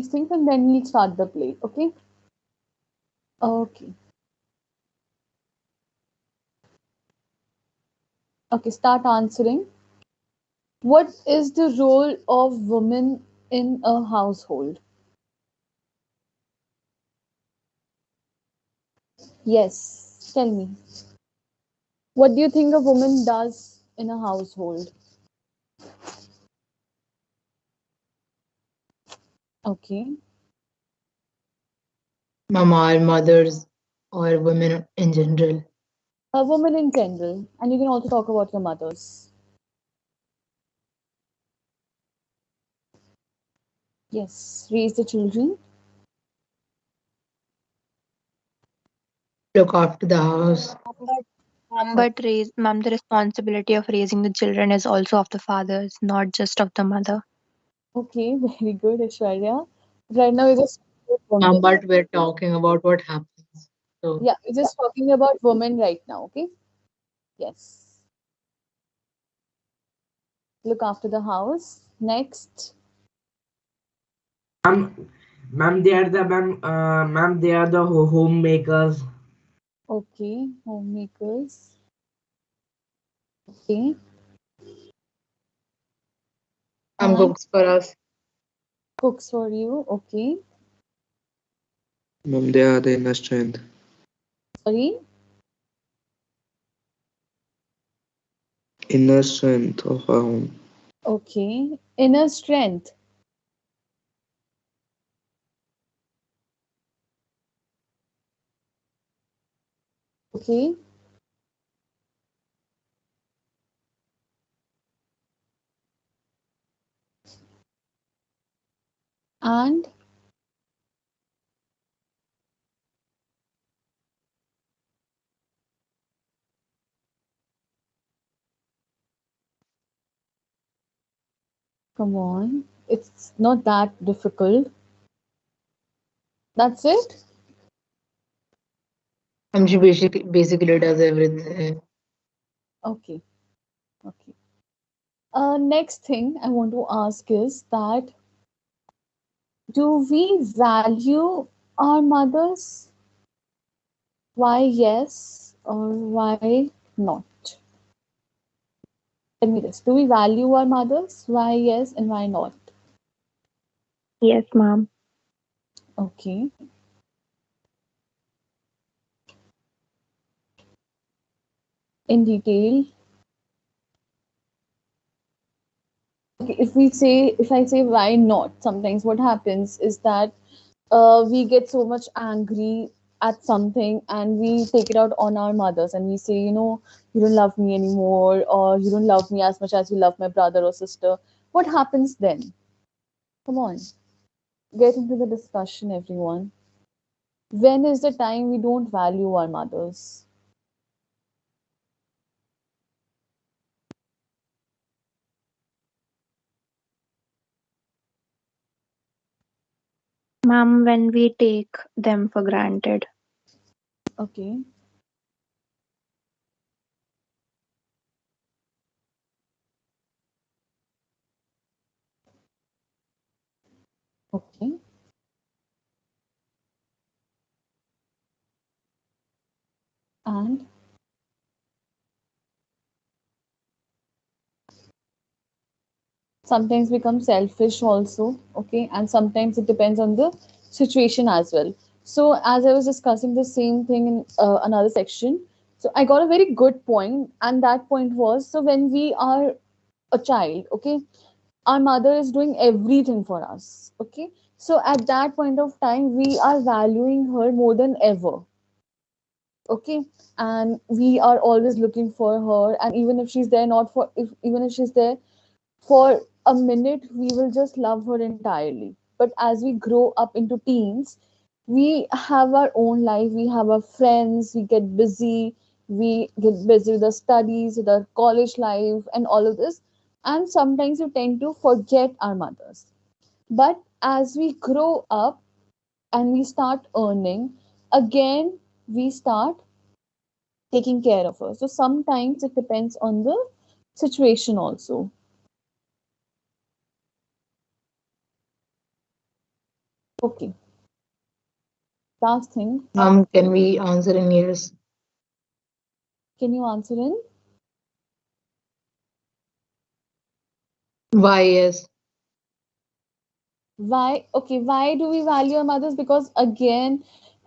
these things and then we'll start the play. Okay? Okay. Okay, start answering. What is the role of women in a household? Yes, tell me. What do you think a woman does in a household? Okay. Mama or mothers or women in general. A woman in general. And you can also talk about your mothers. Yes. Raise the children. Look after the house. But Oh, ma'am, the responsibility of raising the children is also of the fathers, not just of the mother. okay, very good, Aishwarya. Right now, we're just women. But we're talking about what happens. So Yeah, we're just talking about women right now, okay? Yes. Look after the house. Next. Ma'am, ma'am, they are the homemakers. Okay, homemakers. Okay, mom and cooks for us. cooks for you. Okay, Mom, they are the inner strength. sorry. Inner strength of our home. Okay, inner strength. Okay, and come on, it's not that difficult. That's it. She basically does everything. Okay, okay. Next thing I want to ask is that do we value our mothers? Why yes or why not? Tell me this. Do we value our mothers? Why yes and why not? Yes, ma'am. Okay. In detail. Okay, if I say why not, sometimes what happens is that we get so much angry at something and we take it out on our mothers and we say, you don't love me anymore or you don't love me as much as you love my brother or sister. What happens then? Come on, get into the discussion, everyone. When is the time we don't value our mothers? Ma'am, when we take them for granted. Okay, okay, and sometimes become selfish also. Okay, and sometimes it depends on the situation as well. So as I was discussing the same thing in another section, so I got a very good point, and that point was, so when we are a child, okay, our mother is doing everything for us, okay, so at that point of time we are valuing her more than ever, okay, and we are always looking for her, and even if she's there not for if even if she's there for a minute, we will just love her entirely. But as we grow up into teens, we have our own life, we have our friends, we get busy with our studies, with our college life, and all of this. And sometimes we tend to forget our mothers. But as we grow up and we start earning, again, we start taking care of her. So sometimes it depends on the situation also. Okay, last thing. Can we answer in years? Can you answer in? Why yes? Why? Okay, why do we value our mothers? Because again,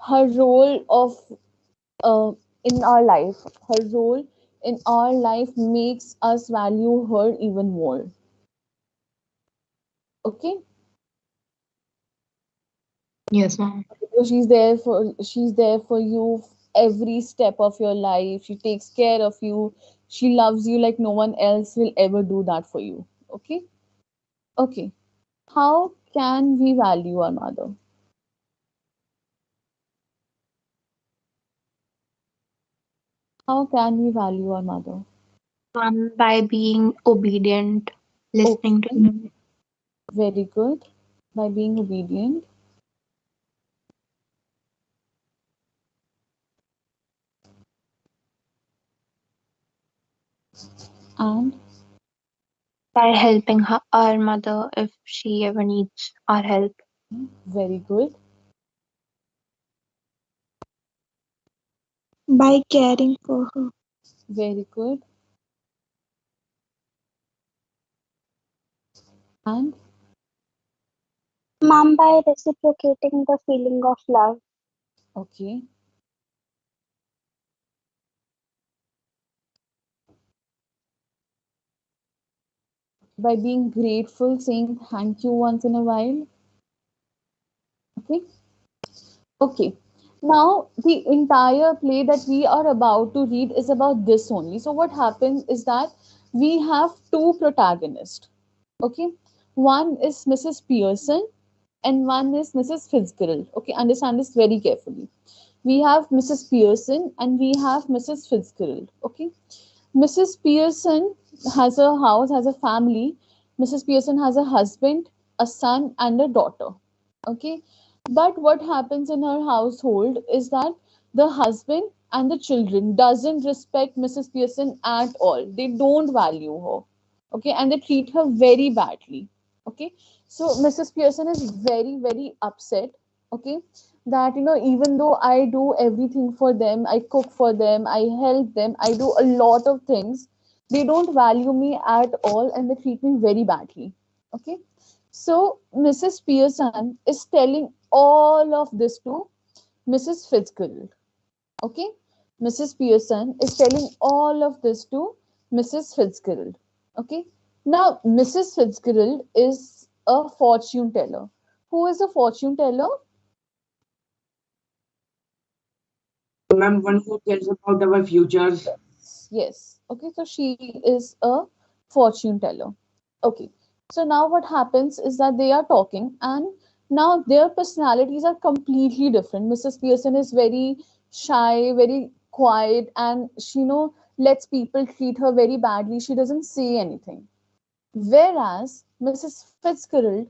her role of uh, in our life, her role in our life makes us value her even more. Okay, Yes, ma'am. so she's there for you every step of your life. She takes care of you. She loves you like no one else will ever do that for you. Okay, okay. How can we value our mother? How can we value our mother? By being obedient, listening to Okay, them. very good. By being obedient. And By helping our mother if she ever needs our help. very good. By caring for her. Very good. And Mom, by reciprocating the feeling of love. okay. By being grateful, saying thank you once in a while. Okay. Okay. Now, the entire play that we are about to read is about this only. So, what happens is that we have two protagonists. Okay. One is Mrs. Pearson and one is Mrs. Fitzgerald. Okay. Understand this very carefully. We have Mrs. Pearson and we have Mrs. Fitzgerald. Okay. Mrs. Pearson has a house, has a family. Mrs. Pearson has a husband, a son, and a daughter. Okay. But what happens in her household is that the husband and the children doesn't respect Mrs. Pearson at all. They don't value her. Okay. And they treat her very badly. Okay. So Mrs. Pearson is very, very upset. Okay, that even though I do everything for them, I cook for them, I help them, I do a lot of things, they don't value me at all and they treat me very badly. Okay, so Mrs. Pearson is telling all of this to Mrs. Fitzgerald. Okay, Mrs. Pearson is telling all of this to Mrs. Fitzgerald. Okay, now Mrs. Fitzgerald is a fortune teller. Who is a fortune teller? Ma'am, one who tells about our futures. Yes. Okay, so she is a fortune teller. Okay. So now what happens is that they are talking and now their personalities are completely different. Mrs. Pearson is very shy, very quiet, and she lets people treat her very badly. She doesn't say anything. Whereas Mrs. Fitzgerald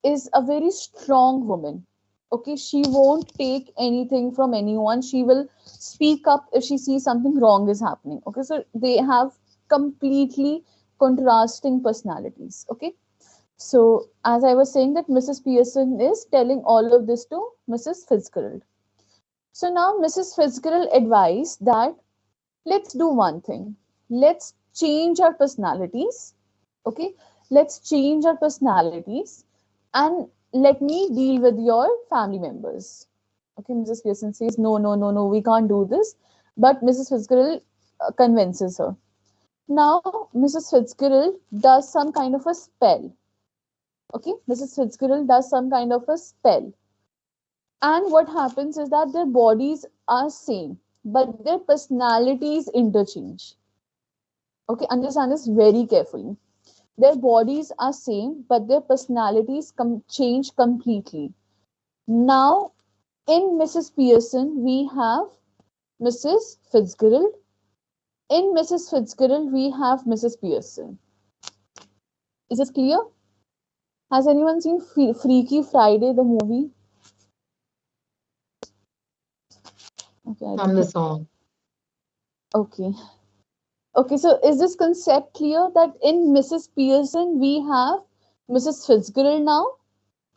is a very strong woman. Okay, she won't take anything from anyone. She will speak up if she sees something wrong is happening. Okay, so they have completely contrasting personalities. Okay, so as I was saying that Mrs. Pearson is telling all of this to Mrs. Fitzgerald. So now Mrs. Fitzgerald advised that let's do one thing. Let's change our personalities. Okay, let's change our personalities and let me deal with your family members. Okay, Mrs. Pearson says, no, no, no, no, we can't do this. But Mrs. Fitzgerald convinces her. Now, Mrs. Fitzgerald does some kind of a spell. Okay, Mrs. Fitzgerald does some kind of a spell. And what happens is that their bodies are same, but their personalities interchange. Okay, understand this very carefully. Their bodies are same, but their personalities change completely. Now, in Mrs. Pearson, we have Mrs. Fitzgerald. In Mrs. Fitzgerald, we have Mrs. Pearson. Is it clear? Has anyone seen Freaky Friday, the movie? Okay, I From don't the think. song. Okay. Okay, so is this concept clear that in Mrs. Pearson, we have Mrs. Fitzgerald now?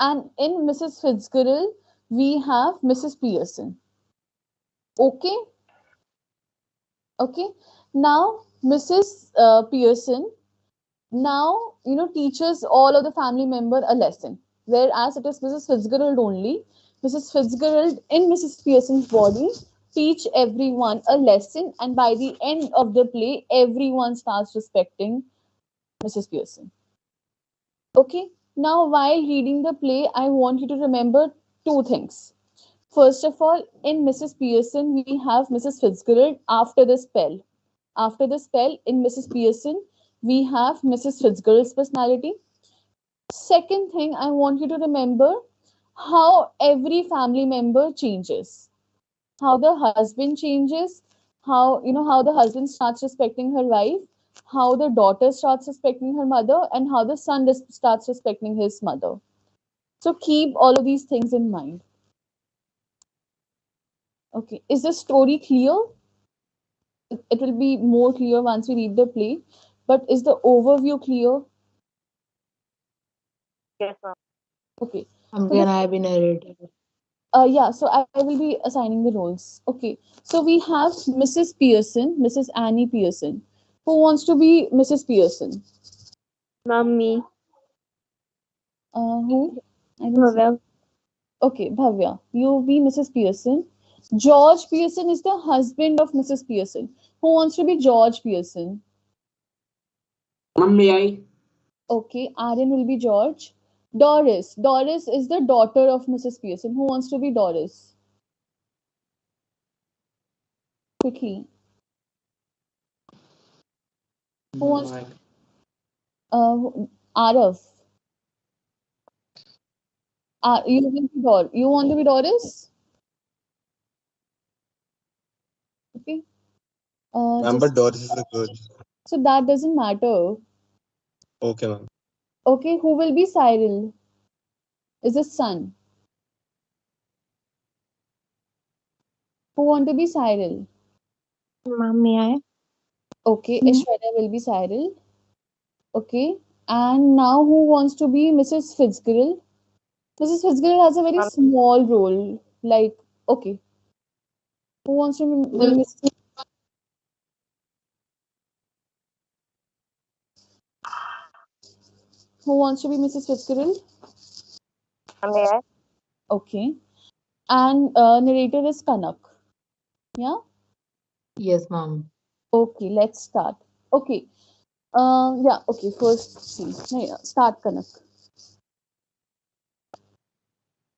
And in Mrs. Fitzgerald, we have Mrs. Pearson. Okay, okay. Now, Mrs. Pearson now teaches all of the family member a lesson, whereas it is Mrs. Fitzgerald only. Mrs. Fitzgerald in Mrs. Pearson's body teach everyone a lesson, and by the end of the play, everyone starts respecting Mrs. Pearson. Okay, now while reading the play, I want you to remember two things. First of all, in Mrs. Pearson, we have Mrs. Fitzgerald after the spell. After the spell, in Mrs. Pearson, we have Mrs. Fitzgerald's personality. Second thing, I want you to remember how every family member changes. How the husband changes, how the husband starts respecting her wife, how the daughter starts respecting her mother, and how the son starts respecting his mother. So keep all of these things in mind. Okay, is the story clear? It will be more clear once we read the play. But is the overview clear? Yes, ma'am. Okay. So Can I be narrator? yeah, so I will be assigning the roles. Okay. So we have Mrs. Pearson, Mrs. Annie Pearson. Who wants to be Mrs. Pearson? Mummy. Who? I don't see. Bhavya. Okay, Bhavya, you be Mrs. Pearson. George Pearson is the husband of Mrs. Pearson. Who wants to be George Pearson? Ma'am, may I? Okay, Aryan will be George. Doris. Doris is the daughter of Mrs. Pearson. Who wants to be Doris? Quickly. Who wants? Mike. Arav. You will be You want to be Doris? Okay. Ma'am, Just but Doris is a girl. so that doesn't matter. Okay, ma'am. Okay, who will be Cyril? Is the son. Who want to be Cyril? Ma'am, may I? Okay, Ishwarya will be Cyril. Okay. And now who wants to be Mrs. Fitzgerald? Mrs. Fitzgerald has a very Ma'am. small role. Like, okay. Who wants to be Mrs. Who wants to be Mrs. Fitzgerald? May I? Okay. And narrator is Kanak. Yeah? Yes, ma'am. Okay, let's start. Okay. Yeah, okay, first scene. No, yeah, start Kanak.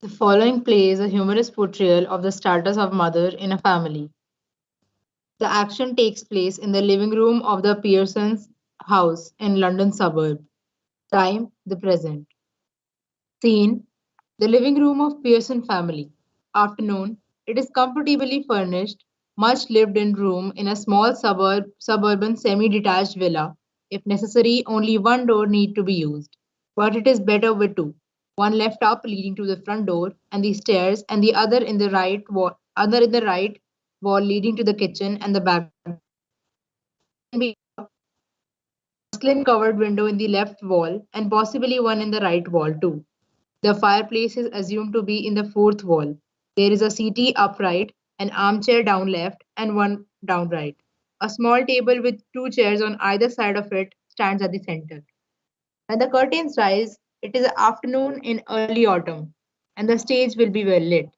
The following play is a humorous portrayal of the status of mother in a family. The action takes place in the living room of the Pearsons' house in London suburb. Time, the present. Scene, the living room of Pearson family. Afternoon, it is comfortably furnished, much lived in room in a small suburban semi-detached villa. If necessary, only one door need to be used. But it is better with two. One left up leading to the front door and the stairs, and the other in the right wall leading to the kitchen and the back door. There can be a muslin covered window in the left wall and possibly one in the right wall too. The fireplace is assumed to be in the fourth wall. There is a settee upright, an armchair down left, and one down right. A small table with two chairs on either side of it stands at the center. When the curtains rise, it is afternoon in early autumn, and the stage will be well lit.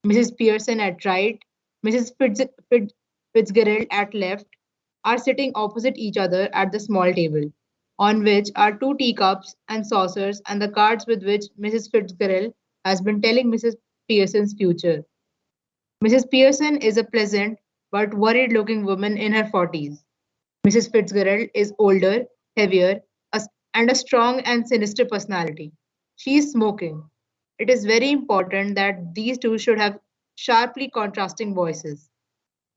Mrs. Pearson at right, Mrs. Fitzgerald at left are sitting opposite each other at the small table, on which are two teacups and saucers and the cards with which Mrs. Fitzgerald has been telling Mrs. Pearson's future. Mrs. Pearson is a pleasant but worried looking woman in her 40s. Mrs. Fitzgerald is older, heavier, and a strong and sinister personality. She is smoking. It is very important that these two should have sharply contrasting voices.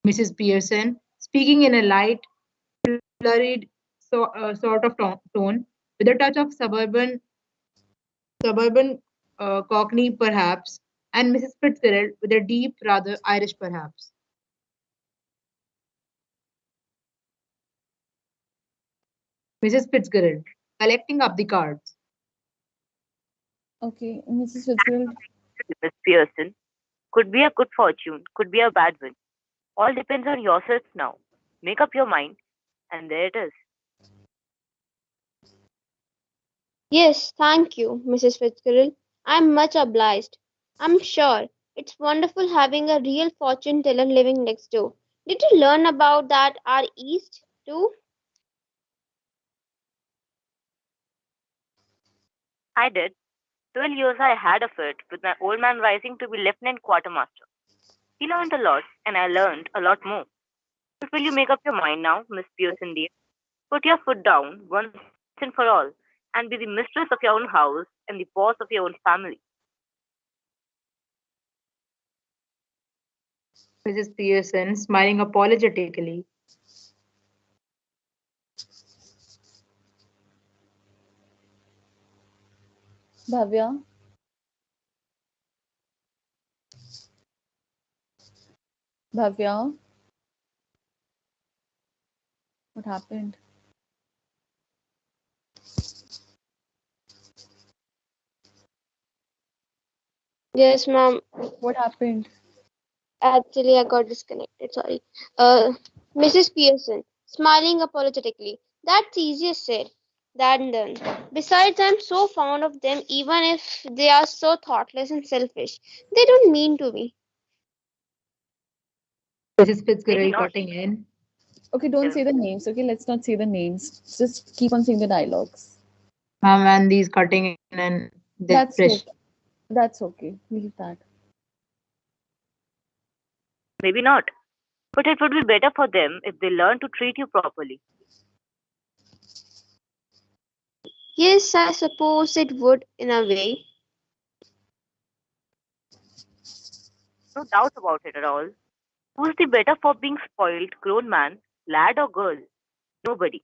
Mrs. Pearson, speaking in a light, flurried sort of tone, with a touch of suburban Cockney perhaps, and Mrs. Fitzgerald with a deep, rather Irish perhaps. Mrs. Fitzgerald, collecting up the cards. Okay, Mrs. Fitzgerald. Miss Pearson. Could be a good fortune, could be a bad one. All depends on yourself now. Make up your mind, and there it is. Yes, thank you, Mrs. Fitzgerald. I'm much obliged. I'm sure it's wonderful having a real fortune teller living next door. Did you learn about that our East too? I did. 12 years I had of it, with my old man rising to be lieutenant quartermaster. He learned a lot, and I learned a lot more. But will you make up your mind now, Miss Pearson dear? Put your foot down once and for all, and be the mistress of your own house and the boss of your own family. Mrs. Pearson, smiling apologetically. Bhavya. Bhavya. What happened? Yes, ma'am. What happened? Actually, I got disconnected. Sorry. Uh, Mrs. Pearson, smiling apologetically. That's easier said than done. Besides, I'm so fond of them, even if they are so thoughtless and selfish. They don't mean to be. Mrs. Maybe Fitzgerald not. cutting in. Okay, Tell don't say me. the names. Okay, let's not say the names. Just keep on saying the dialogues. Ma'am, and these cutting in and they're That's fresh. okay. That's okay. Leave that. Maybe not. But it would be better for them if they learn to treat you properly. Yes, I suppose it would in a way. No doubt about it at all. Who's the better for being spoiled, grown man, lad or girl? Nobody.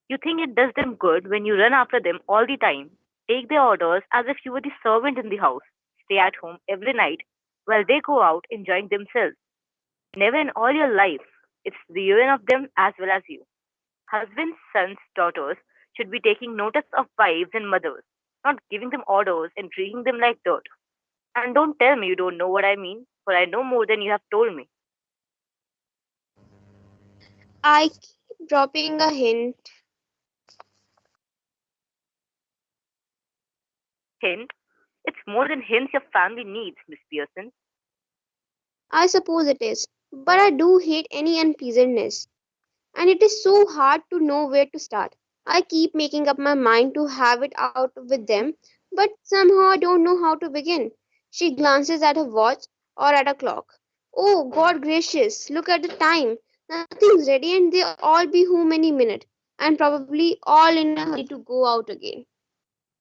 You think it does them good when you run after them all the time, take their orders as if you were the servant in the house, stay at home every night while they go out enjoying themselves. Never in all your life. It's the ruin of them as well as you. Husbands, sons, daughters should be taking notice of wives and mothers, not giving them orders and treating them like dirt. And don't tell me you don't know what I mean, for I know more than you have told me. I keep dropping a hint. Hint, it's more than hints your family needs, Miss Pearson. I suppose it is. But I do hate any unpleasantness. And it is so hard to know where to start. I keep making up my mind to have it out with them, but somehow I don't know how to begin. She glances at her watch or at a clock. Oh, God gracious, look at the time. Nothing's ready and they'll all be home any minute, and probably all in a hurry to go out again.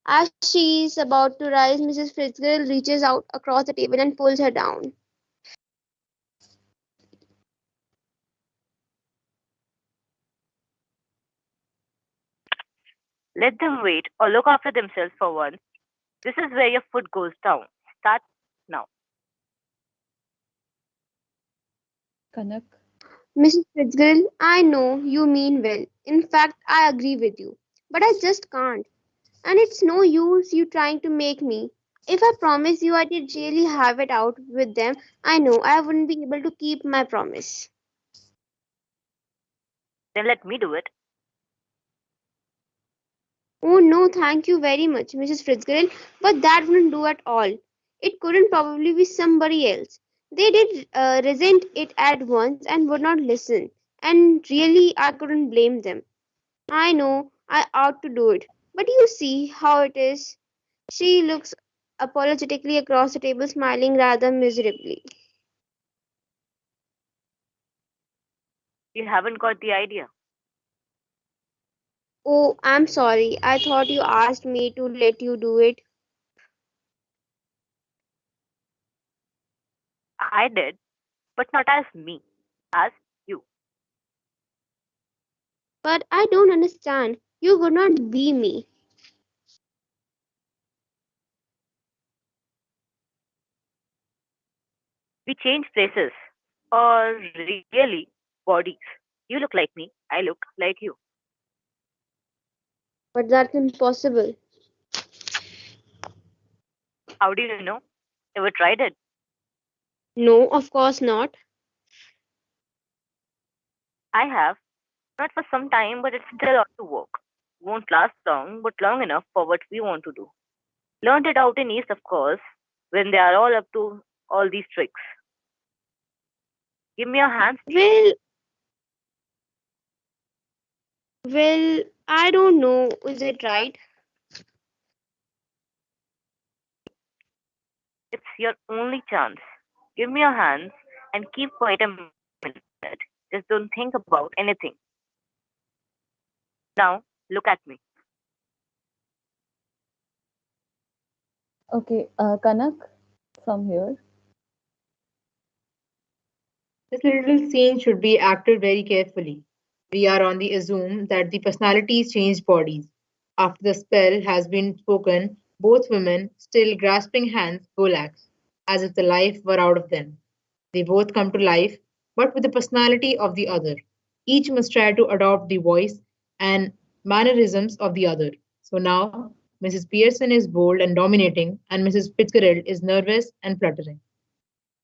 As she is about to rise, Mrs. Fitzgerald reaches out across the table and pulls her down. Let them wait or look after themselves for once. This is where your foot goes down. Start now. Kanak. Mrs. Fitzgerald, I know you mean well. In fact, I agree with you. But I just can't. And it's no use you trying to make me. If I promise you I did really have it out with them, I know I wouldn't be able to keep my promise. Then let me do it. Oh no, thank you very much, Mrs. Fitzgerald, but that wouldn't do at all. It couldn't probably be somebody else. They did resent it at once and would not listen. And really, I couldn't blame them. I know I ought to do it, but you see how it is. She looks apologetically across the table, smiling rather miserably. You haven't got the idea. Oh, I'm sorry. I thought you asked me to let you do it. I did, but not as me, as you. But I don't understand. You would not be me. We change places, or really bodies. You look like me, I look like you. But that's impossible. How do you know? Ever tried it? No, of course not. I have. Not for some time, but it's still a lot to work. Won't last long, but long enough for what we want to do. Learned it out in East, of course, when they are all up to all these tricks. Give me your hands, dear. Well, well, I don't know. Is it right? It's your only chance. Give me your hands and keep quiet a minute. Just don't think about anything. Now, look at me. Okay, Kanak, from here. This little scene should be acted very carefully. We are on the assume that the personalities change bodies. After the spell has been spoken, both women, still grasping hands, relax, as if the life were out of them. They both come to life, but with the personality of the other. Each must try to adopt the voice and mannerisms of the other. So now, Mrs. Pearson is bold and dominating, and Mrs. Fitzgerald is nervous and fluttering.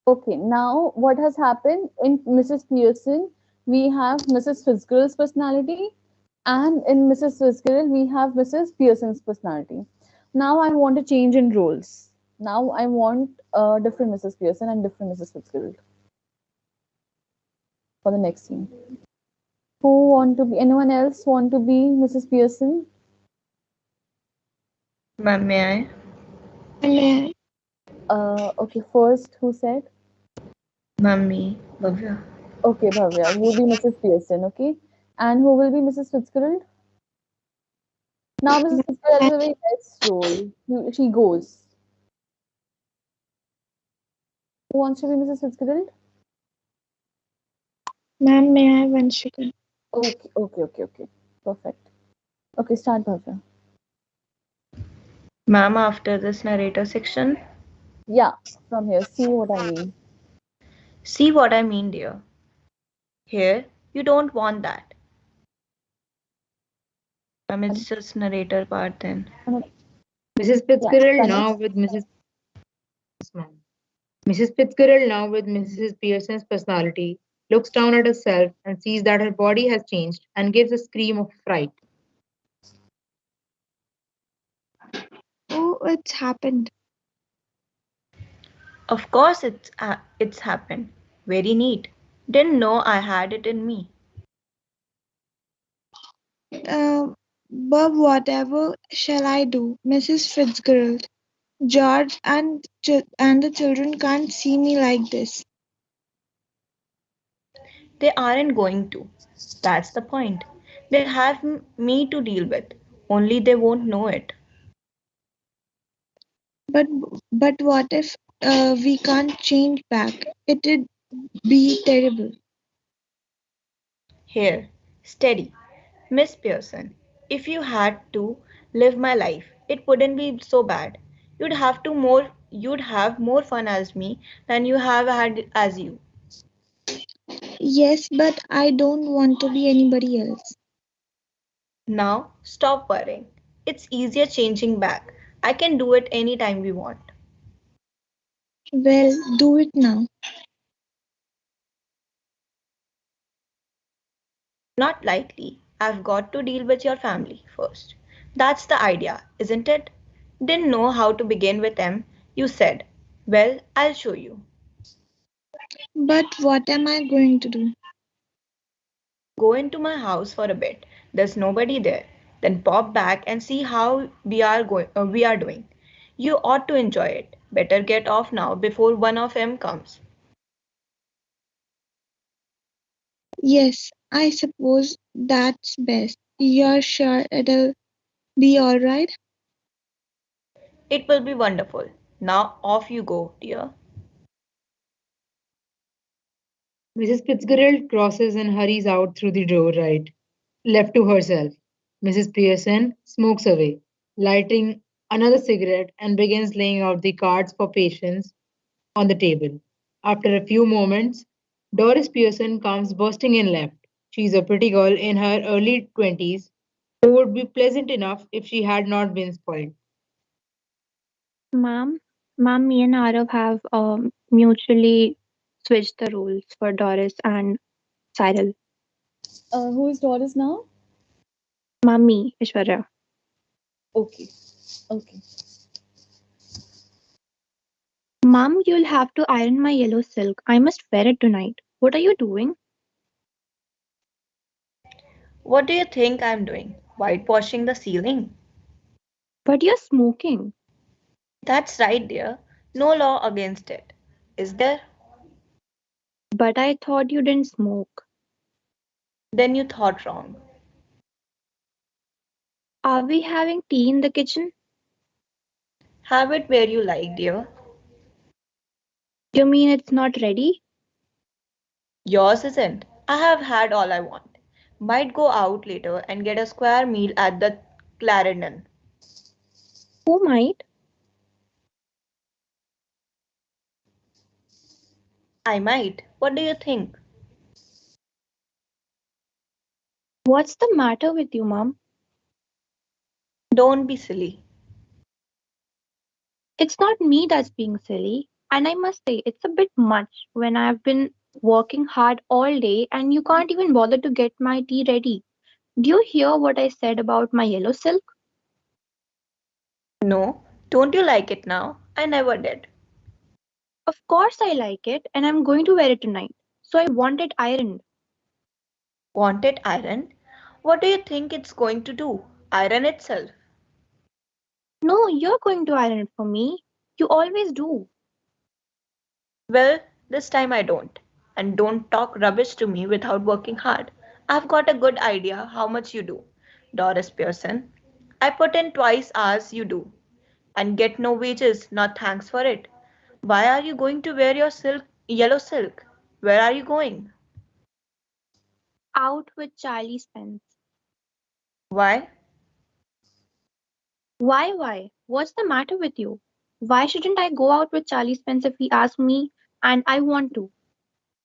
Okay, now what has happened in Mrs. Pearson? We have Mrs. Fitzgerald's personality, and in Mrs. Fitzgerald, we have Mrs. Pearson's personality. Now I want to change in roles. Now I want different Mrs. Pearson and different Mrs. Fitzgerald for the next scene. Who want to be? Anyone else want to be Mrs. Pearson? Ma'am, may I? May Okay, first who said? Ma'am, me, Bhavya. Okay, Bhavya, you will be Mrs. Pearson. Okay, and who will be Mrs. Fitzgerald? Now Mrs. Fitzgerald has a very nice role. She goes. Who wants to be Mrs. Fitzgerald? Ma'am, may I once again? Okay, okay, okay, okay. Perfect. Okay, start, Bhavya. Ma'am, after this narrator section, Yeah, from here. See what I mean. see what I mean, dear. Here, you don't want that. Ma'am, it's just narrator part then. Mrs. Yeah, Fitzgerald Kanak. now with Mrs. Ma'am. Mrs. Fitzgerald, now with Mrs. Pearson's personality, looks down at herself and sees that her body has changed and gives a scream of fright. Oh, it's happened. Of course, it's happened. Very neat. Didn't know I had it in me. But whatever shall I do, Mrs. Fitzgerald? George and the children can't see me like this. They aren't going to. That's the point. They have me to deal with. Only they won't know it. But but what if we can't change back? It'd be terrible. Here, steady. Miss Pearson, if you had to live my life, it wouldn't be so bad. You'd have more fun as me than you have had as you. Yes, but I don't want to be anybody else. Now stop worrying. It's easier changing back. I can do it anytime we want. Well, do it now. Not likely. I've got to deal with your family first. That's the idea, isn't it? Didn't know how to begin with them. You said, well, I'll show you. But what am I going to do? Go into my house for a bit. There's nobody there. Then pop back and see how we are doing. You ought to enjoy it. Better get off now before one of them comes. Yes, I suppose that's best. You're sure it'll be all right? It will be wonderful. Now off you go, dear. Mrs. Fitzgerald crosses and hurries out through the door right, left to herself. Mrs. Pearson smokes away, lighting another cigarette and begins laying out the cards for patience on the table. After a few moments, Doris Pearson comes bursting in left. She's a pretty girl in her early 20s who would be pleasant enough if she had not been spoiled. Ma'am, Ma'am, me and Arav have mutually switched the roles for Doris and Cyril. Who is Doris now? Ma'am, me, Ishwarya. Okay. Okay. Ma'am, you'll have to iron my yellow silk. I must wear it tonight. What are you doing? What do you think I'm doing? Whitewashing the ceiling? But you're smoking. That's right, dear. No law against it. Is there? But I thought you didn't smoke. Then you thought wrong. Are we having tea in the kitchen? Have it where you like, dear. You mean it's not ready? Yours isn't. I have had all I want. Might go out later and get a square meal at the Clarendon. Who might? I might. What do you think? What's the matter with you, Mom? Don't be silly. It's not me that's being silly. And I must say, it's a bit much when I've been working hard all day and you can't even bother to get my tea ready. Do you hear what I said about my yellow silk? No, don't you like it now? I never did. Of course I like it and I'm going to wear it tonight. So I want it ironed. Want it iron? What do you think it's going to do? Iron itself. No, you're going to iron it for me. You always do. Well, this time I don't. And don't talk rubbish to me without working hard. I've got a good idea how much you do, Doris Pearson. I put in twice as you do and get no wages, not thanks for it. Why are you going to wear your yellow silk? Where are you going? Out with Charlie Spence. Why? Why? What's the matter with you? Why shouldn't I go out with Charlie Spence if he asks me and I want to?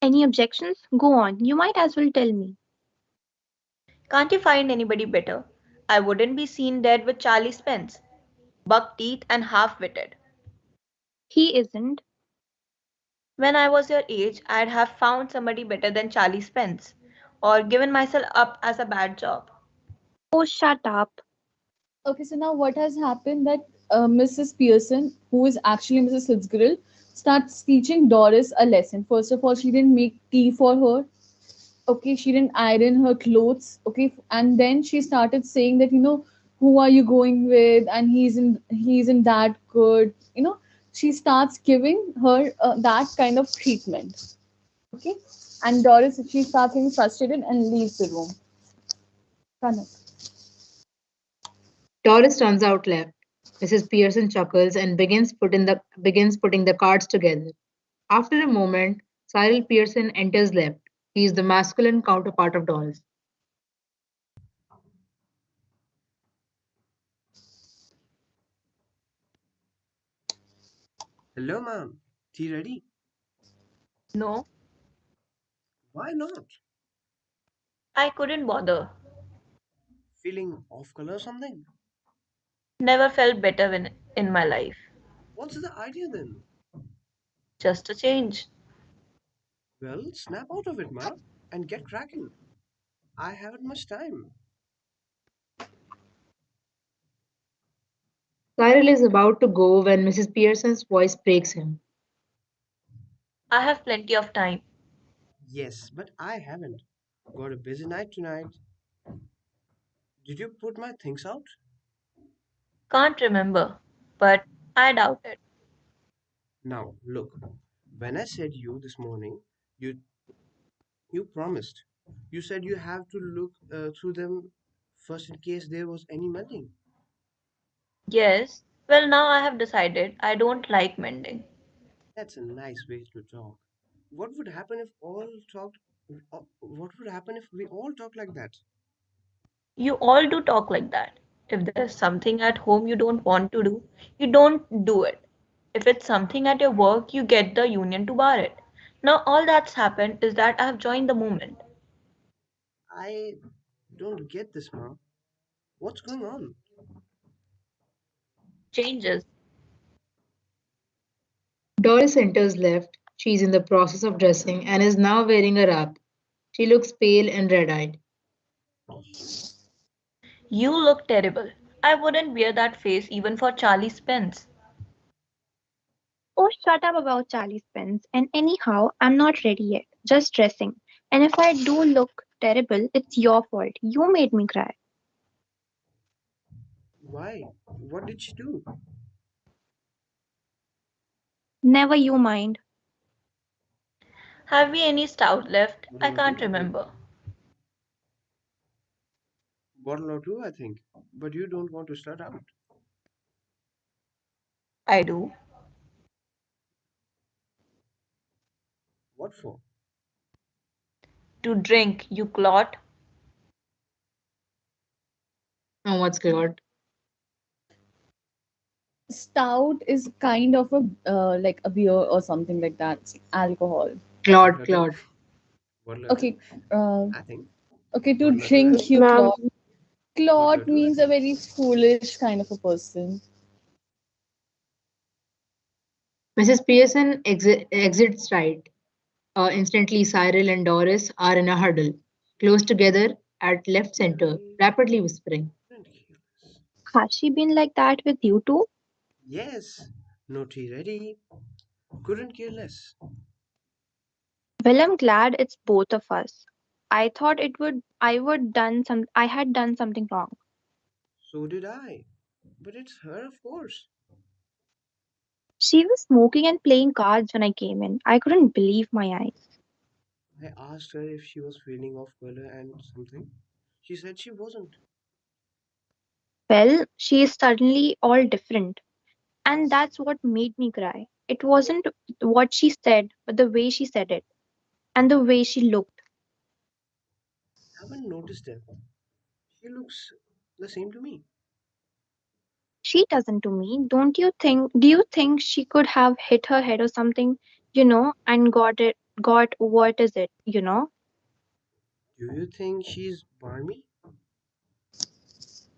Any objections? Go on. You might as well tell me. Can't you find anybody better? I wouldn't be seen dead with Charlie Spence. Buck teeth and half witted. He isn't. When I was your age, I'd have found somebody better than Charlie Spence, or given myself up as a bad job. Oh, shut up. Okay, so now what has happened that Mrs. Pearson, who is actually Mrs. Fitzgerald, starts teaching Doris a lesson. First of all, she didn't make tea for her. Okay, she didn't iron her clothes. Okay, and then she started saying that, who are you going with, and he's in that good. She starts giving her that kind of treatment. Okay, and Doris, she starts getting frustrated and leaves the room. Kanak. Doris turns out left. Mrs. Pearson chuckles and begins putting the cards together. After a moment, Cyril Pearson enters left. He is the masculine counterpart of Doris. Hello, ma'am. Tea ready? No, Why not? I couldn't bother. Feeling off color or something? Never felt better in my life. What's the idea then? Just a change. Well, snap out of it, ma'am, and get cracking. I haven't much time. Cyril is about to go when Mrs. Pearson's voice breaks him. I have plenty of time. Yes, but I haven't. Got a busy night tonight. Did you put my things out? Can't remember, but I doubt it. Now, look. When I said you this morning, you you promised. You said you have to look through them first in case there was any mending. Yes, well, now I have decided I don't like mending. That's a nice way to talk. What would happen if all talked? What would happen if we all talk like that? You all do talk like that. If there's something at home you don't want to do, you don't do it. If it's something at your work, you get the union to bar it. Now, all that's happened is that I have joined the movement. I don't get this, Ma. What's going on? Changes. Doris enters left. She's in the process of dressing and is now wearing a wrap. She looks pale and red eyed. You look terrible. I wouldn't wear that face even for Charlie Spence. Oh, shut up about Charlie Spence. And anyhow, I'm not ready yet. Just dressing. And if I do look terrible, it's your fault. You made me cry. Why? What did she do? Never you mind. Have we any stout left? I Bottle or can't two, I think. remember. Bottle or two, I think. But you don't want to start out. I do. What for? To drink, you clot. Oh, what's God? Stout is kind of a like a beer or something like that. It's alcohol. Bottle Claude, or two? Claude. Bottle or two? Okay. Uh, I think. okay. To Bottle or two, I drink think. you Ma'am, clot. Bottle or Clot two, I means a think. very foolish kind of a person. Mrs. Pearson exits right. Instantly, Cyril and Doris are in a huddle, close together at left center, Really? rapidly whispering. Couldn't care less. Has she been like that with you too? Yes. No tea ready. Couldn't care less. Well, I'm glad it's both of us. I had done something wrong. So did I. But it's her, of course. She was smoking and playing cards when I came in. I couldn't believe my eyes. I asked her if she was feeling off color and something. She said she wasn't. Well, she is suddenly all different. And that's what made me cry. It wasn't what she said, but the way she said it and the way she looked. Haven't noticed that. She looks the same to me. She doesn't to me. Do you think she could have hit her head or something, and got what is it, Do you think she's barmy?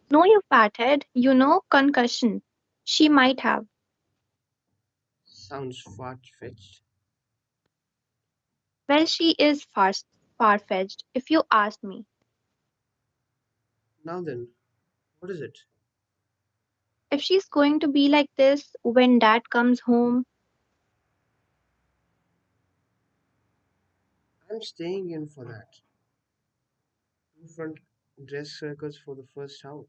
No, you fathead, concussion. She might have. Sounds far-fetched. Well, she is far-fetched, if you ask me. Now then, what is it? If she's going to be like this when dad comes home, I'm staying in for that. Two front dress circles for the first house.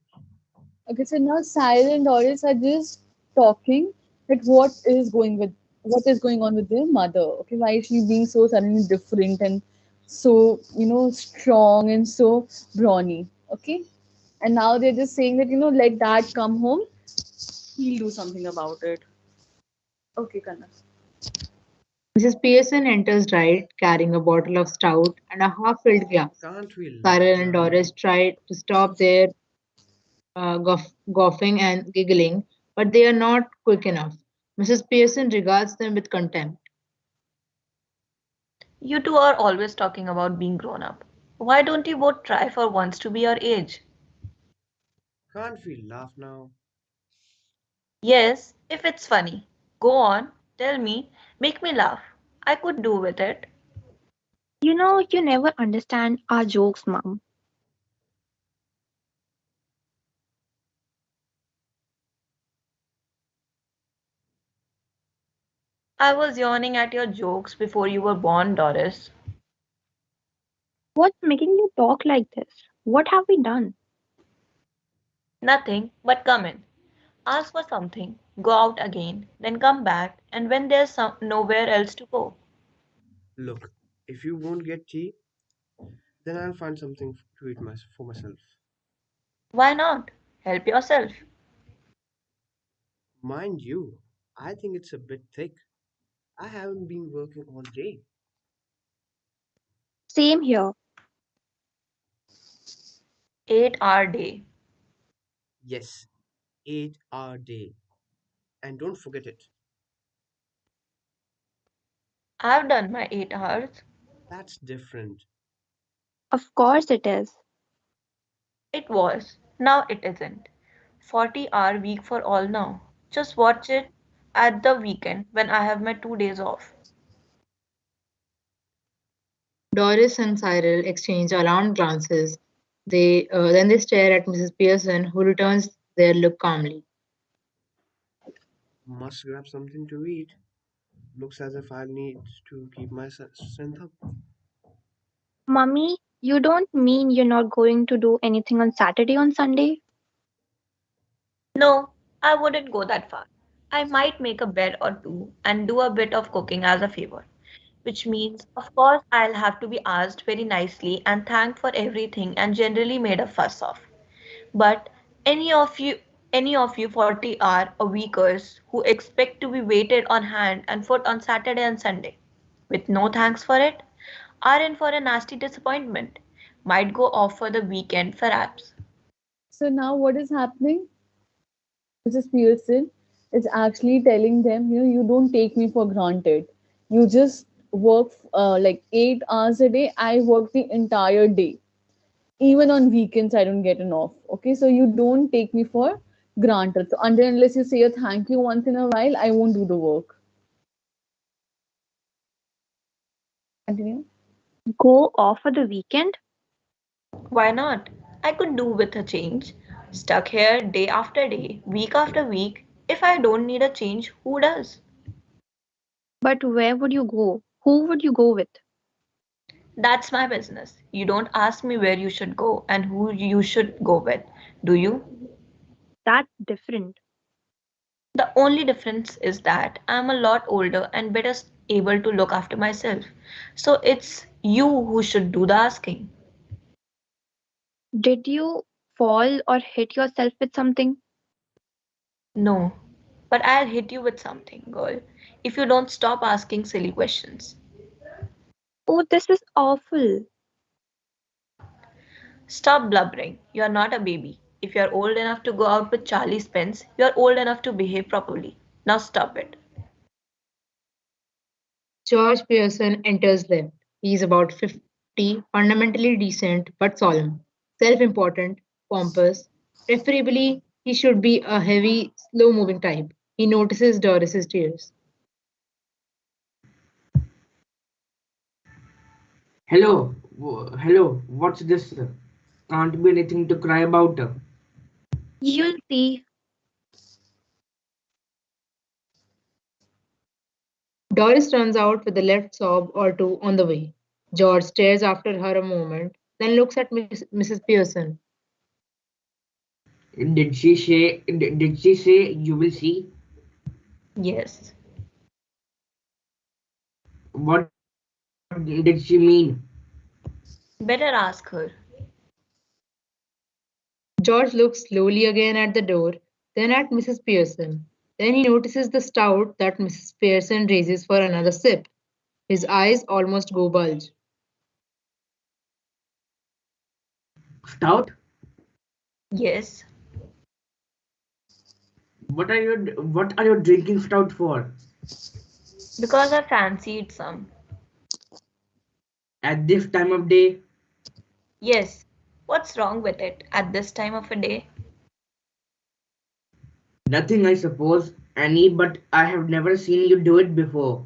Okay, so now Cyril and Doris are just talking like what is going on with their mother. Okay, why is she being so suddenly different and so strong and so brawny. Okay, and now they're just saying that let dad come home, he'll do something about it. Okay, Kanna. Mrs. Pearson enters right, carrying a bottle of stout and a half filled glass. Can't we laugh Cyril and now? Doris try to stop their goughing and giggling, but they are not quick enough. Mrs. Pearson regards them with contempt. You two are always talking about being grown up. Why don't you both try for once to be our age? Can't we laugh now? Yes, if it's funny. Go on, tell me, make me laugh. I could do with it. you never understand our jokes, mom. I was yawning at your jokes before you were born, Doris. What's making you talk like this? What have we done? Nothing, but come in. Ask for something, go out again, then come back, and when there's nowhere else to go. Look, if you won't get tea, then I'll find something to eat for myself. Why not? Help yourself. Mind you, I think it's a bit thick. I haven't been working all day. Same here. 8-hour day. Yes, 8-hour day. And don't forget it. I've done my 8 hours. That's different. Of course it is. It was. Now it isn't. 40-hour week for all now. Just watch it. at the weekend when I have my 2 days off. Doris and Cyril exchange alarmed glances. Then they stare at Mrs. Pearson, who returns their look calmly. Must grab something to eat. Looks as if I'll need to keep my strength up. Mummy, you don't mean you're not going to do anything on Saturday on Sunday? No, I wouldn't go that far. I might make a bed or two and do a bit of cooking as a favor, which means, of course, I'll have to be asked very nicely and thanked for everything and generally made a fuss of. But any of you any of you 40-hour a weekers who expect to be waited on hand and foot on Saturday and Sunday with no thanks for it are in for a nasty disappointment. Might go off for the weekend perhaps. So now what is happening? Mrs. Pearson is actually telling them, you don't take me for granted. You just work like 8 hours a day. I work the entire day. Even on weekends, I don't get an off. Okay, so you don't take me for granted. So until unless you say a thank you once in a while, I won't do the work. Continue. Go off for the weekend? Why not? I could do with a change. Stuck here day after day, week after week. If I don't need a change, who does? But where would you go? Who would you go with? That's my business. You don't ask me where you should go and who you should go with, do you? That's different. The only difference is that I'm a lot older and better able to look after myself. So it's you who should do the asking. Did you fall or hit yourself with something? No, but I'll hit you with something, girl, if you don't stop asking silly questions. Oh, this is awful. Stop blubbering. You're not a baby. If you're old enough to go out with Charlie Spence, you're old enough to behave properly. Now stop it. George Pearson enters them. He is about 50, fundamentally decent but solemn, self important, pompous. Preferably, he should be a heavy, slow moving type. He notices Doris's tears. Hello, what's this? Can't be anything to cry about. You'll see. Doris runs out with a left sob or two on the way. George stares after her a moment, then looks at Mrs. Pearson. Did she say you will see? Yes. What did she mean? Better ask her. George looks slowly again at the door, then at Mrs. Pearson. Then he notices the stout that Mrs. Pearson raises for another sip. His eyes almost go bulge. Stout? Yes. What are you drinking stout for? Because I fancied some. At this time of day? Yes. What's wrong with it at this time of a day? Nothing, I suppose, Annie, but I have never seen you do it before.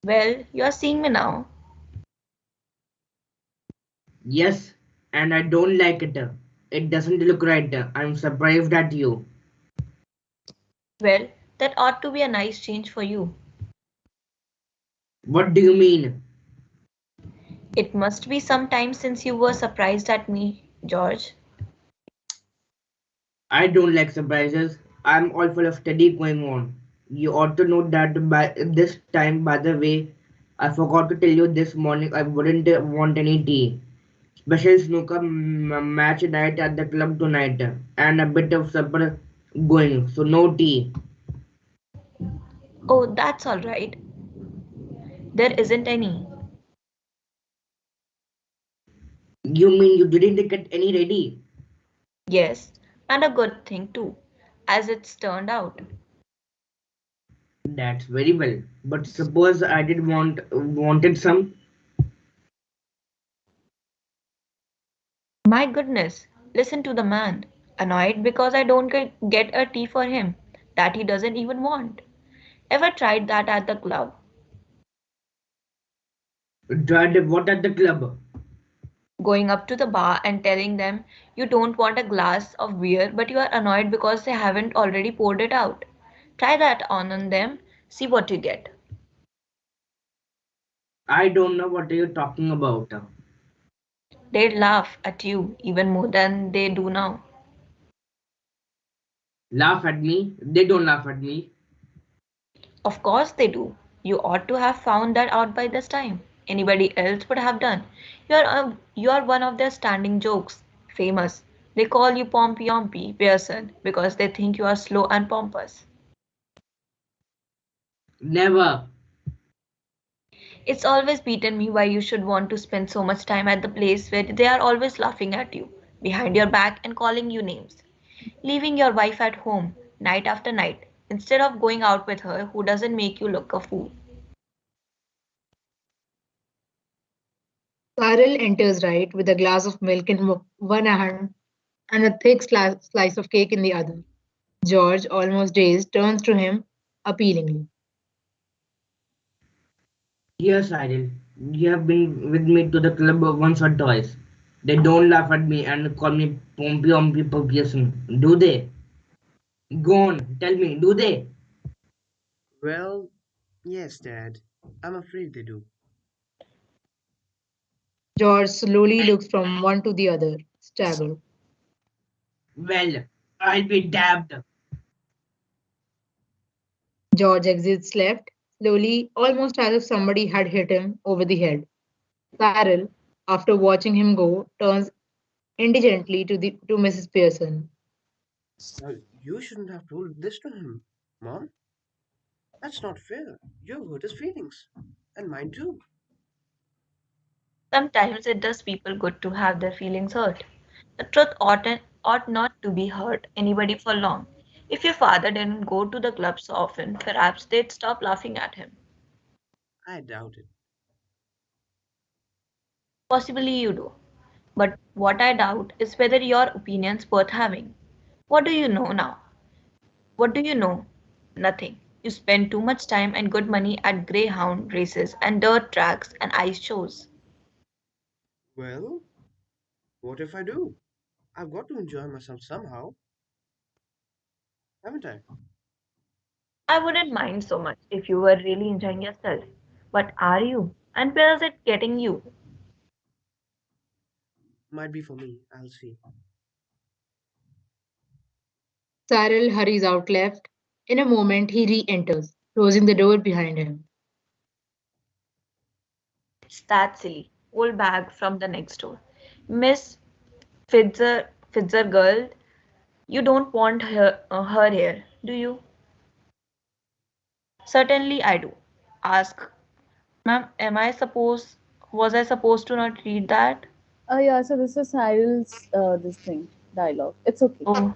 Well, you're seeing me now. Yes, and I don't like it. It doesn't look right. I'm surprised at you. Well, that ought to be a nice change for you. What do you mean? It must be some time since you were surprised at me, George. I don't like surprises. I'm all full of study going on. You ought to know that by this time, by the way, I forgot to tell you this morning I wouldn't want any tea. Special snooker match night at the club tonight, and a bit of supper going, so no tea. Oh, that's all right. There isn't any. You mean you didn't get any ready? Yes, and a good thing too, as it's turned out. That's very well. But suppose I did wanted some. My goodness, listen to the man. Annoyed because I don't get a tea for him. that he doesn't even want. Ever tried that at the club? Tried what at the club? Going up to the bar and telling them you don't want a glass of beer but you are annoyed because they haven't already poured it out. Try that on them, see what you get. I don't know what are you talking about. They'd laugh at you even more than they do now. Laugh at me? They don't laugh at me. Of course they do. You ought to have found that out by this time. Anybody else would have done. You are one of their standing jokes. Famous. They call you Pompey Ompy Pearson because they think you are slow and pompous. Never. It's always beaten me why you should want to spend so much time at the place where they are always laughing at you, behind your back and calling you names. Leaving your wife at home, night after night, instead of going out with her who doesn't make you look a fool. Cyril enters right with a glass of milk in one hand and a thick slice of cake in the other. George, almost dazed, turns to him appealingly. Yes, Cyril. You have been with me to the club once or twice. They don't laugh at me and call me Pompey Ompy Pearson. Do they? Go on, tell me, do they? Well, yes, Dad. I'm afraid they do. George slowly looks from one to the other, staggered. Well, I'll be damned. George exits left, slowly, almost as if somebody had hit him over the head. Cyril, after watching him go, turns indigently to Mrs. Pearson. Now, you shouldn't have told this to him, Mom. That's not fair. You hurt his feelings. And mine too. Sometimes it does people good to have their feelings hurt. The truth ought not to be hurt anybody for long. If your father didn't go to the club so often, perhaps they'd stop laughing at him. I doubt it. Possibly you do. But what I doubt is whether your opinion's worth having. What do you know now? What do you know? Nothing. You spend too much time and good money at greyhound races and dirt tracks and ice shows. Well, what if I do? I've got to enjoy myself somehow, haven't I? I wouldn't mind so much if you were really enjoying yourself. But are you? And where is it getting you? Might be for me. I'll see. Cyril hurries out left. In a moment, he re enters, closing the door behind him. It's that silly old bag from the next door. Miss Fitzgerald, you don't want her here, do you? Certainly I do. Ask, ma'am, was I supposed to not read that? Yeah, so this is Cyril's this thing dialogue. It's okay. Oh,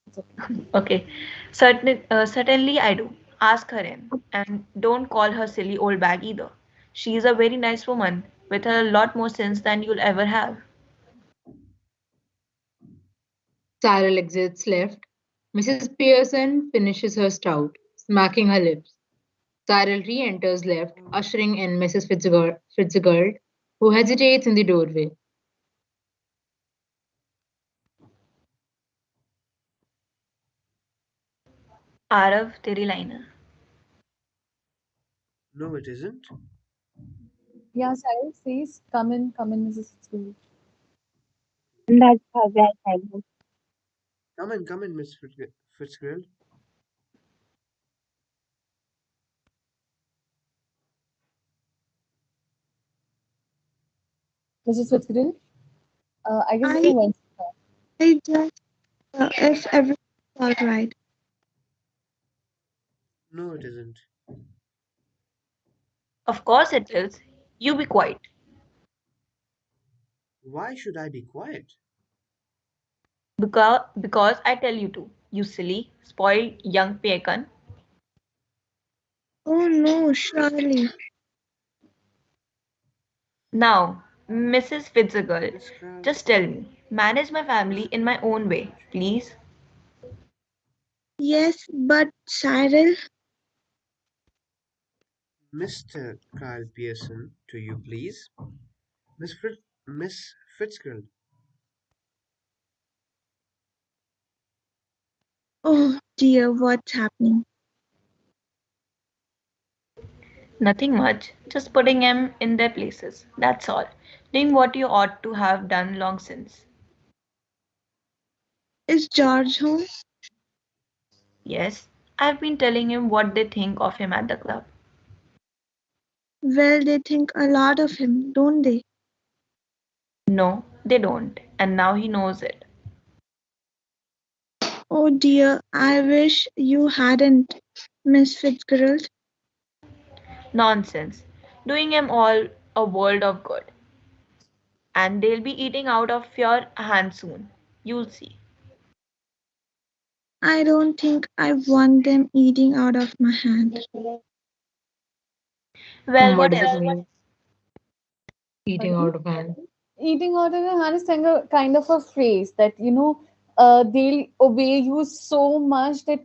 It's okay. okay. Certainly I do. Ask her in. And don't call her silly old bag either. She's a very nice woman with a lot more sense than you'll ever have. Cyril exits left. Mrs. Pearson finishes her stout, smacking her lips. Cyril re enters left, ushering in Mrs. Fitzgerald, who hesitates in the doorway. Arav, तेरी line है. No, it isn't. Yeah, Cyril says, come in, Mrs. Fitzgerald. That's how I said. Come in, Miss Fitzgerald. Mrs. Fitzgerald, I guess it's I your Wednesday. I just if everything's all right. No, it isn't. Of course it is. You be quiet. Why should I be quiet? Because I tell you to. You silly, spoiled young pecan. Oh no, surely. Now, Mrs. Fitzgerald, Fitzgerald, just tell me. Manage my family in my own way, please. Yes, but Cyril, Mr. Kyle Pearson, to you, please. Miss Fitzgerald. oh dear, what's happening? Nothing much, just putting them in their places. That's all. Doing what you ought to have done long since. Is George home? Yes, I've been telling him what they think of him at the club. Well, they think a lot of him, don't they? No, they don't, and now he knows it. Oh dear, I wish you hadn't, Miss Fitzgerald. Nonsense. Doing him all a world of good. And they'll be eating out of your hand soon. You'll see. I don't think I want them eating out of my hand. Well, What does it whatever. mean? Eating Pardon? out of hand. Eating out of your hand is kind of a phrase that they'll obey you so much that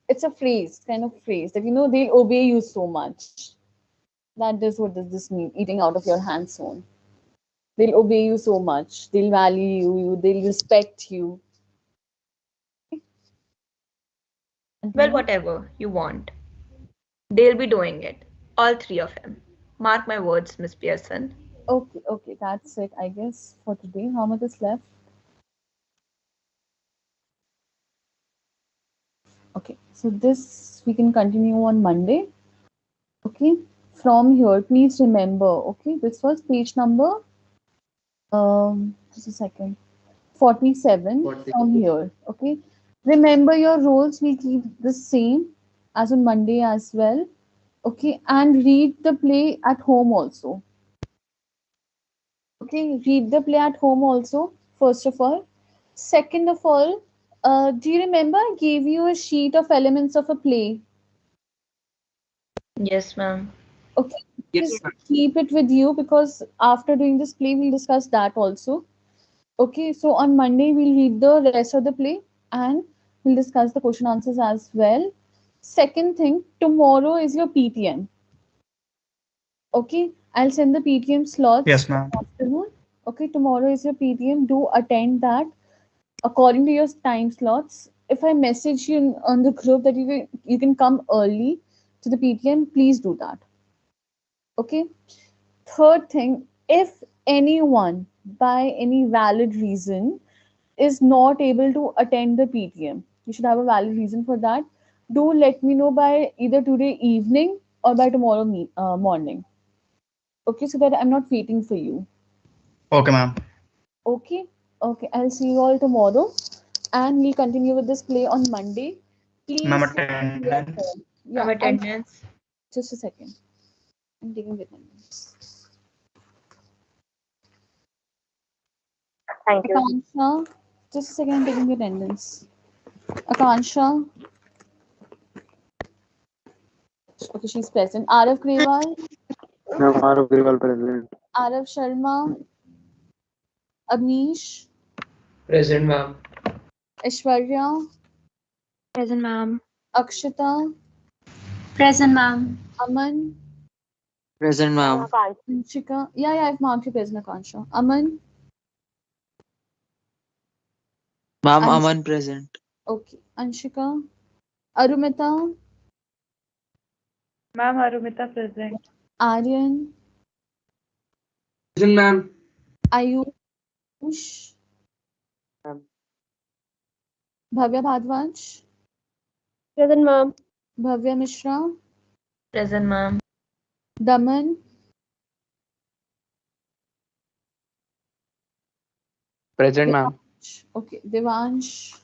it's a phrase, kind of phrase that they'll obey you so much. That is what does this mean? Eating out of your hand soon. They'll obey you so much. They'll value you. They'll respect you. Well, Continue. whatever you want. They'll be doing it. All three of them. Mark my words, Miss Pearson. Okay, okay, that's it, I guess, for today. How much is left? Okay, so this we can continue on Monday. Okay, from here, please remember. Okay, this was page number. Just a second. 47 from here. Okay, remember your roles. We keep the same as on Monday as well. Okay, and read the play at home also. Okay, read the play at home also, first of all. Second of all, do you remember I gave you a sheet of elements of a play? Yes, ma'am. Okay, Yes, just ma'am. keep it with you because after doing this play, we'll discuss that also. Okay, so on Monday, we'll read the rest of the play and we'll discuss the question answers as well. Second thing, tomorrow is your PTM. Okay, I'll send the PTM slots Yes, for ma'am. the afternoon. Okay, tomorrow is your PTM. Do attend that according to your time slots. If I message you on the group that you can come early to the PTM, please do that. Okay. Third thing, if anyone by any valid reason is not able to attend the PTM, you should have a valid reason for that. Do let me know by either today evening or by tomorrow morning. Okay, so that I'm not waiting for you. Okay, ma'am. Okay, okay, I'll see you all tomorrow and we'll continue with this play on Monday. Ma'am, Please sit in your attendance. home. Ma'am, Yeah, and attendance. just a second. I'm taking the attendance. Thank you. Akansha, just a second, I'm taking the attendance. Akansha, okay, she's present. Arav Grewal, Ma'am, Arav Grewal present. Arav Sharma, Abneesh, Present, ma'am. Aishwarya, Present, ma'am. Akshita, Present, ma'am. Aman, Present, ma'am. Anshika. Yeah, I've marked you present, Akansha. Aman, Ma'am, Ansh, Aman present. okay, Anshika, Arumita, Ma'am, Harumita present. Aryan, Present, ma'am. Ayush, Ma'am. Bhavya Bhadwaj, Present, ma'am. Bhavya Mishra, Present, ma'am. Daman, Present, ma'am. Devansh, okay, Devansh,